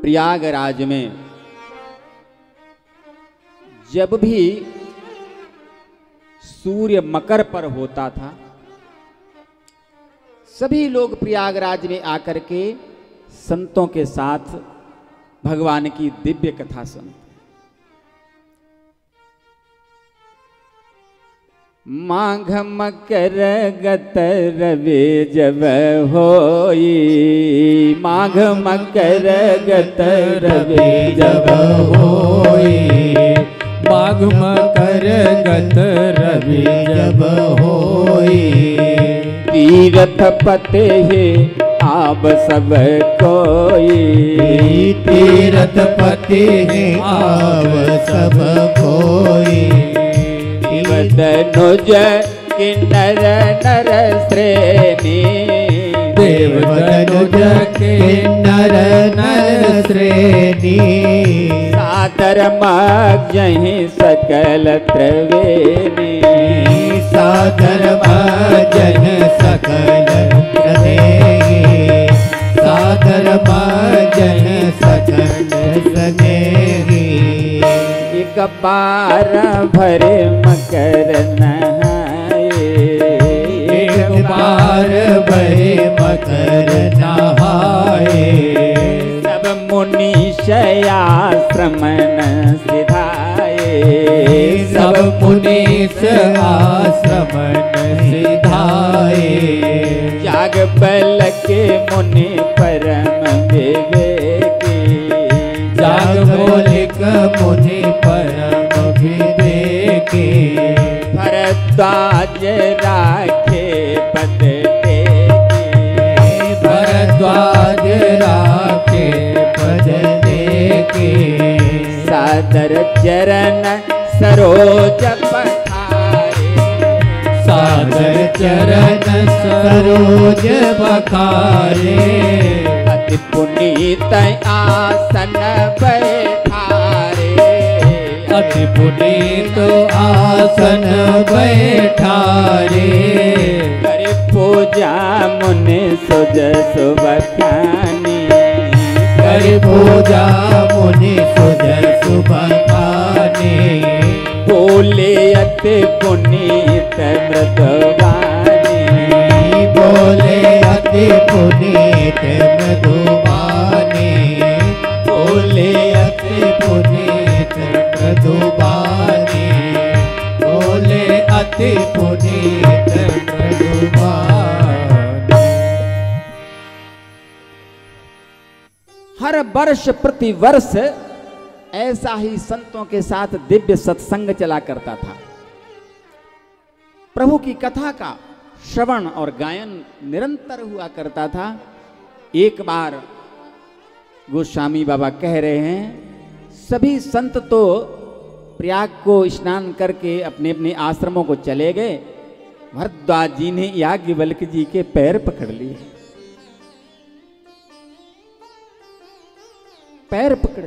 प्रयागराज में जब भी सूर्य मकर पर होता था, सभी लोग प्रयागराज में आकर के संतों के साथ भगवान की दिव्य कथा सुनते। माघ मकर गत रवि जब होई, माघ मकर गत रवि जब होई, माघ मकर गत रवि जब होई, तीरथ पते है आब सब कोई, तीरथ पते है आब सब कोई, देवदनुज किन्नर नर श्रेणी, देवदनुज किन्नर नर श्रेणी, सादर माजहि सकल त्रिवेणी, सादर माजहि सकल त्रिवेणी, सादर माजहि सकल त्रिवेणी, एक बार भरे मकर नहाए, एक बार भरे मकर नहाए, सब मुनि आश्रमन सिधाए, सब मुनीस आश्रमन सिधाए, जाग बल के मुनि परम विवेकी, जाग मौलिक मुनि परम विवेकी, भरद्वाज राखे पद टेकी, भरद्वाज राखे पद टेकी, सादर चरण सरोज पखारे, सादर चरण सरोज बखारे, अति पुनीत आसन बैठारे, अति पुनीत आसन बैठारे, कर पूजा मुनि सुजस बखानी, कर पूजा मुनि सुजस बखानी, बोले अति पुनीत मृदवानी, बोले अति पुनीत मृदुवानी, बोले अति पुनीत मृदुवानी, बोले अति पुनीत मृदुवानी। हर वर्ष प्रति वर्ष ऐसा ही संतों के साथ दिव्य सत्संग चला करता था। प्रभु की कथा का श्रवण और गायन निरंतर हुआ करता था। एक बार गोस्वामी बाबा कह रहे हैं, सभी संत तो प्रयाग को स्नान करके अपने अपने आश्रमों को चले गए, भरद्वाज जी ने याज्ञवल्क्य जी के पैर पकड़ लिए, पैर पकड़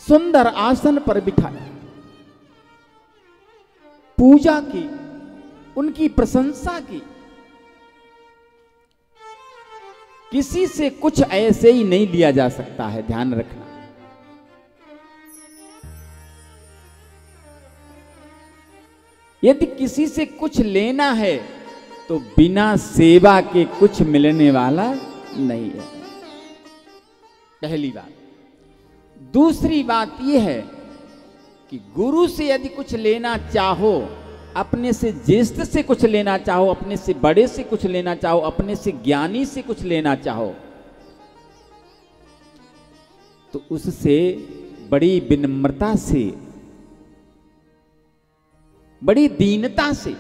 सुंदर आसन पर बिठाया, पूजा की, उनकी प्रशंसा की। किसी से कुछ ऐसे ही नहीं लिया जा सकता है, ध्यान रखना। यदि किसी से कुछ लेना है तो बिना सेवा के कुछ मिलने वाला नहीं है, पहली बात। दूसरी बात यह है कि गुरु से यदि कुछ लेना चाहो, अपने से ज्येष्ठ से कुछ लेना चाहो, अपने से बड़े से कुछ लेना चाहो, अपने से ज्ञानी से कुछ लेना चाहो, तो उससे बड़ी विनम्रता से, बड़ी दीनता से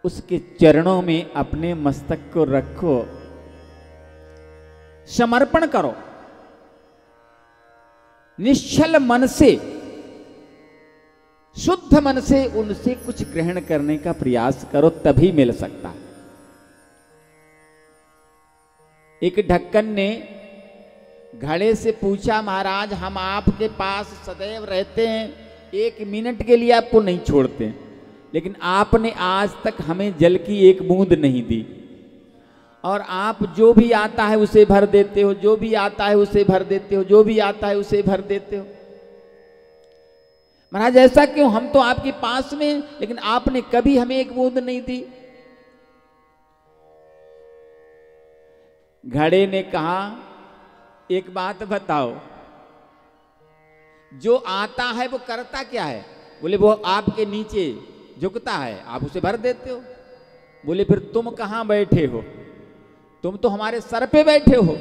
उसके चरणों में अपने मस्तक को रखो, समर्पण करो, निश्चल मन से, शुद्ध मन से उनसे कुछ ग्रहण करने का प्रयास करो, तभी मिल सकता है। एक ढक्कन ने घड़े से पूछा, महाराज हम आपके पास सदैव रहते हैं, 1 मिनट के लिए आपको नहीं छोड़ते, लेकिन आपने आज तक हमें जल की एक बूंद नहीं दी, और आप जो भी आता है उसे भर देते हो, जो भी आता है उसे भर देते हो, जो भी आता है उसे भर देते हो। महाराज ऐसा क्यों? हम तो आपके पास में, लेकिन आपने कभी हमें एक बूंद नहीं दी। घड़े ने कहा, एक बात बताओ, जो आता है वो करता क्या है? बोले वो आपके नीचे झुकता है, आप उसे भर देते हो। बोले फिर तुम कहां बैठे हो? तुम तो हमारे सर पे बैठे हो।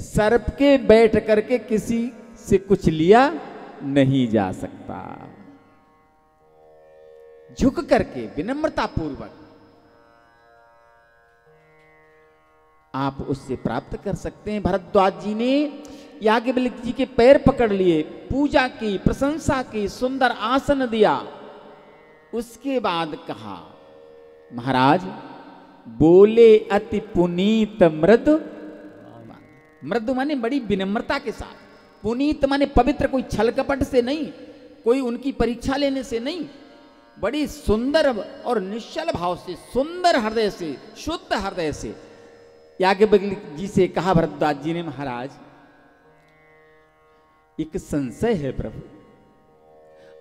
सर पे बैठ करके किसी से कुछ लिया नहीं जा सकता। झुक करके विनम्रता पूर्वक आप उससे प्राप्त कर सकते हैं। भरद्वाज जी ने याज्ञवल्क्य जी के पैर पकड़ लिए, पूजा की, प्रशंसा की, सुंदर आसन दिया। उसके बाद कहा, महाराज बोले अति पुनीत मृदु। मृदु माने बड़ी विनम्रता के साथ, पुनीत माने पवित्र, कोई छल कपट से नहीं, कोई उनकी परीक्षा लेने से नहीं, बड़ी सुंदर और निश्चल भाव से, सुंदर हृदय से, शुद्ध हृदय से याज्ञवल्क्य जी से कहा भरद्वाज जी ने, महाराज एक संशय है प्रभु,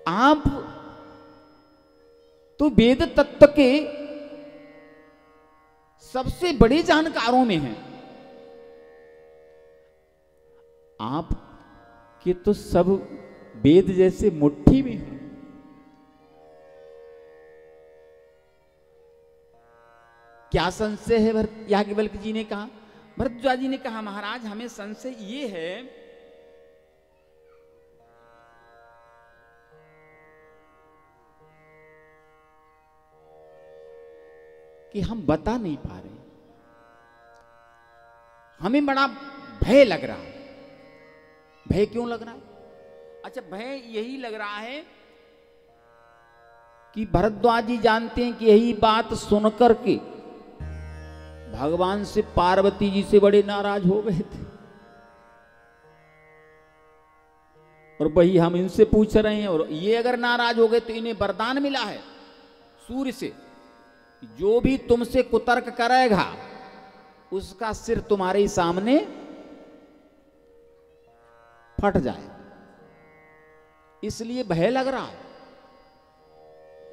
आप तो वेद तत्व के सबसे बड़े जानकारों में हैं, आप के तो सब वेद जैसे मुट्ठी में हैं। क्या संशय है? याज्ञवल्क्य जी ने कहा, भरद्वाज जी ने कहा, महाराज हमें संशय ये है कि हम बता नहीं पा रहे, हमें बड़ा भय लग रहा है। भय क्यों लग रहा है? अच्छा, भय यही लग रहा है कि भरद्वाज जी जानते हैं कि यही बात सुनकर के भगवान से, पार्वती जी से बड़े नाराज हो गए थे, और वही हम इनसे पूछ रहे हैं। और ये अगर नाराज हो गए तो इन्हें वरदान मिला है सूर्य से, जो भी तुमसे कुतर्क करेगा उसका सिर तुम्हारे सामने फट जाए, इसलिए भय लग रहा है।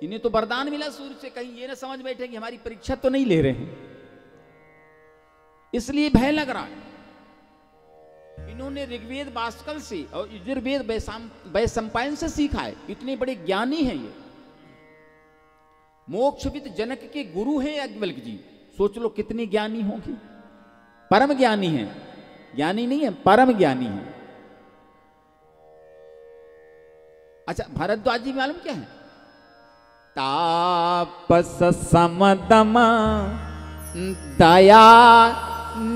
इन्हें तो वरदान मिला सूर्य से, कहीं ये ना समझ बैठे कि हमारी परीक्षा तो नहीं ले रहे हैं, इसलिए भय लग रहा है। इन्होंने ऋग्वेद भास्कर से और यजुर्वेद वैशंपायन से सीखा है, इतने बड़े ज्ञानी हैं ये। मोक्षविद जनक के गुरु हैं याज्ञवल्क्य जी, सोच लो कितनी ज्ञानी होंगी। परम ज्ञानी हैं, ज्ञानी नहीं है, परम ज्ञानी है। अच्छा, भरद्वाज जी मालूम क्या है? तापस समदम दया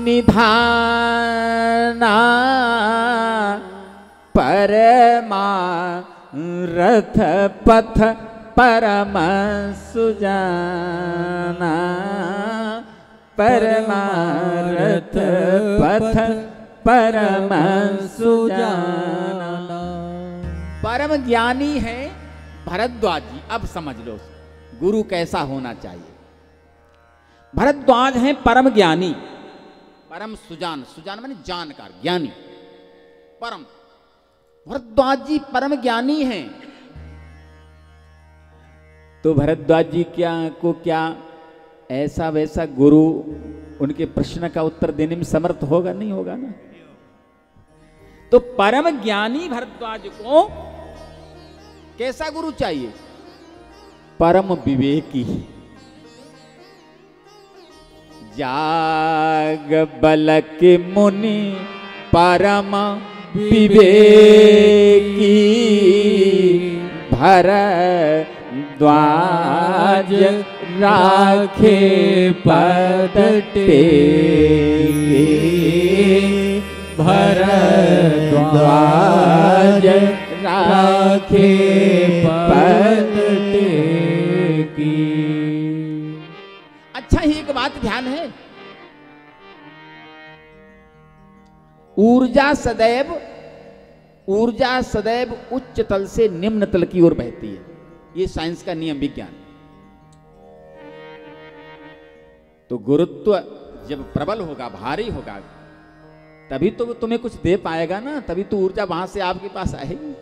निधाना परमा रथ पथ परम सुजाना, परमारथ पथ परम सुजाना। परम ज्ञानी है भरद्वाज जी। अब समझ लो गुरु कैसा होना चाहिए। भरद्वाज हैं परम ज्ञानी, परम सुजान, सुजान माने जानकार, ज्ञानी, परम। भरद्वाज जी परम ज्ञानी हैं, तो भरद्वाज जी क्या ऐसा वैसा गुरु उनके प्रश्न का उत्तर देने में समर्थ होगा? नहीं होगा ना। तो परम ज्ञानी भरद्वाज को कैसा गुरु चाहिए? परम विवेकी। जाग बलक मुनि परम विवेकी, भरद्वाज राखे पद टेके, भरद्वाज राखे पद टेकी। अच्छा, ही एक बात ध्यान है, ऊर्जा सदैव उच्च तल से निम्न तल की ओर बहती है। ये साइंस का नियम, विज्ञान। तो जब प्रबल होगा, भारी होगा, तभी तो वो तुम्हें कुछ दे पाएगा ना, तभी तो ऊर्जा वहां से आपके पास आएगी,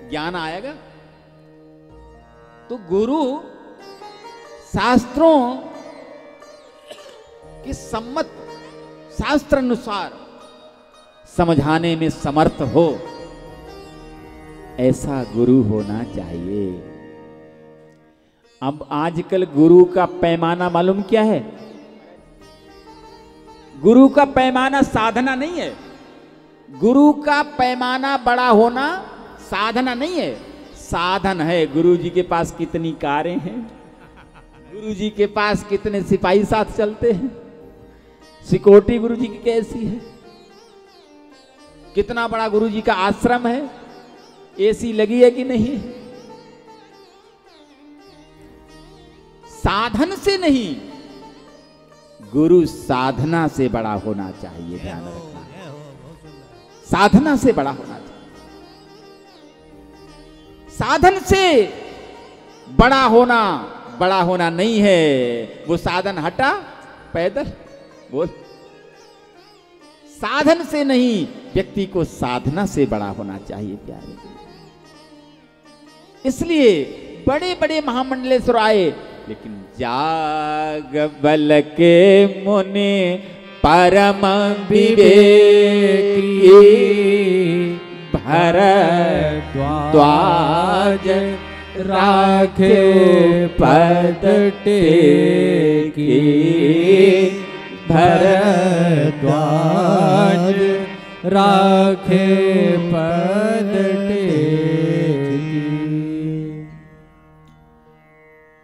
ज्ञान आएगा। तो गुरु शास्त्रों के सम्मत, शास्त्र अनुसार समझाने में समर्थ हो, ऐसा गुरु होना चाहिए। अब आजकल गुरु का पैमाना मालूम क्या है? गुरु का पैमाना साधना नहीं है। गुरु का पैमाना बड़ा होना साधना नहीं है, साधन है। गुरु जी के पास कितनी कारें हैं, गुरु जी के पास कितने सिपाही साथ चलते हैं, सिक्योरिटी गुरु जी की कैसी है, कितना बड़ा गुरु जी का आश्रम है, एसी लगी है कि नहीं। साधन से नहीं, गुरु साधना से बड़ा होना चाहिए। ध्यान रखना, साधना से बड़ा होना चाहिए। साधन से बड़ा होना नहीं है। वो साधन हटा पैदल बोल। साधन से नहीं, व्यक्ति को साधना से बड़ा होना चाहिए प्यारे। इसलिए बड़े बड़े महामंडलेश्वर आए, लेकिन जाग बल के मुनि परम विवेकी भरद्वाज राखे पद टेकी, भरद्वाज राखे पद टेकी।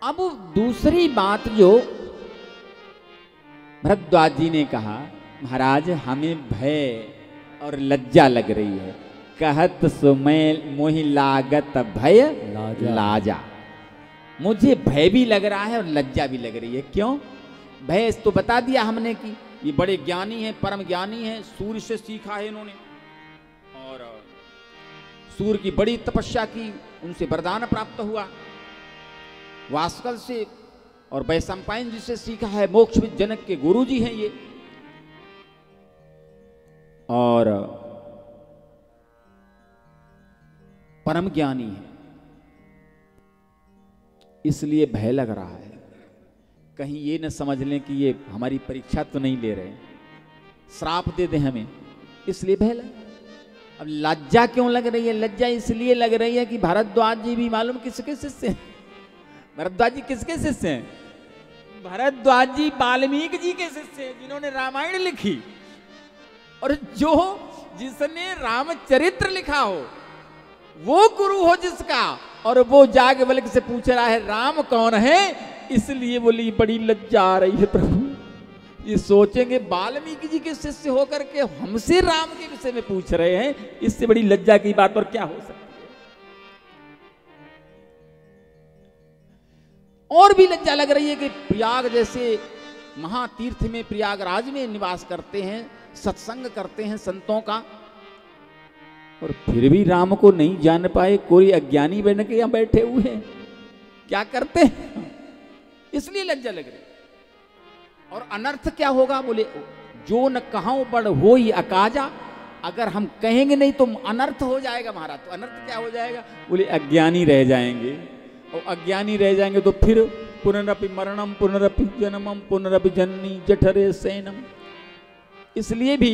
अब दूसरी बात जो भरद्वाज जी ने कहा, महाराज हमें भय और लज्जा लग रही है। कहत सुमय मोहि लागत भय लाजा। मुझे भय भी लग रहा है और लज्जा भी लग रही है। क्यों? भय तो बता दिया हमने कि ये बड़े ज्ञानी हैं, परम ज्ञानी हैं, सूर्य से सीखा है इन्होंने, और सूर्य की बड़ी तपस्या की, उनसे वरदान प्राप्त हुआ, वास्कल से और वैशंपायन जी से सीखा है, मोक्षविद जनक के गुरु जी हैं ये, और परम ज्ञानी है। इसलिए भय लग रहा है, कहीं ये न समझ लें कि ये हमारी परीक्षा तो नहीं ले रहे, श्राप दे दें हमें, इसलिए भय लग। अब लज्जा क्यों लग रही है? लज्जा इसलिए लग रही है कि भरद्वाज जी भी मालूम किसके शिष्य हैं। भरद्वाज जी किसके शिष्य हैं? भरद्वाज जी वाल्मीकि जी के शिष्य हैं, जिन्होंने रामायण लिखी, और जिसने रामचरित्र लिखा हो, वो गुरु हो जिसका, और वो जाके बल्कि से पूछ रहा है राम कौन है। इसलिए बोली बड़ी लज्जा आ रही है प्रभु। ये सोचेंगे वाल्मीकि जी के शिष्य होकर के हमसे राम के विषय में पूछ रहे हैं, इससे बड़ी लज्जा की बात और क्या हो सकती है। और भी लज्जा लग रही है कि प्रयाग जैसे महातीर्थ में, प्रयागराज में निवास करते हैं, सत्संग करते हैं संतों का, और फिर भी राम को नहीं जान पाए। कोई अज्ञानी बन के यहां बैठे हुए हैं, क्या करते हैं? इसलिए लज्जा लग रही। और अनर्थ क्या होगा? बोले जो न कहां बड़ होई अकाजा। अगर हम कहेंगे नहीं तो अनर्थ हो जाएगा महाराज। तो अनर्थ क्या हो जाएगा? बोले अज्ञानी रह जाएंगे, और अज्ञानी रह जाएंगे तो फिर पुनरपि मरणम पुनरपि जन्मम पुनरपि जननी जठरे सैनम। इसलिए भी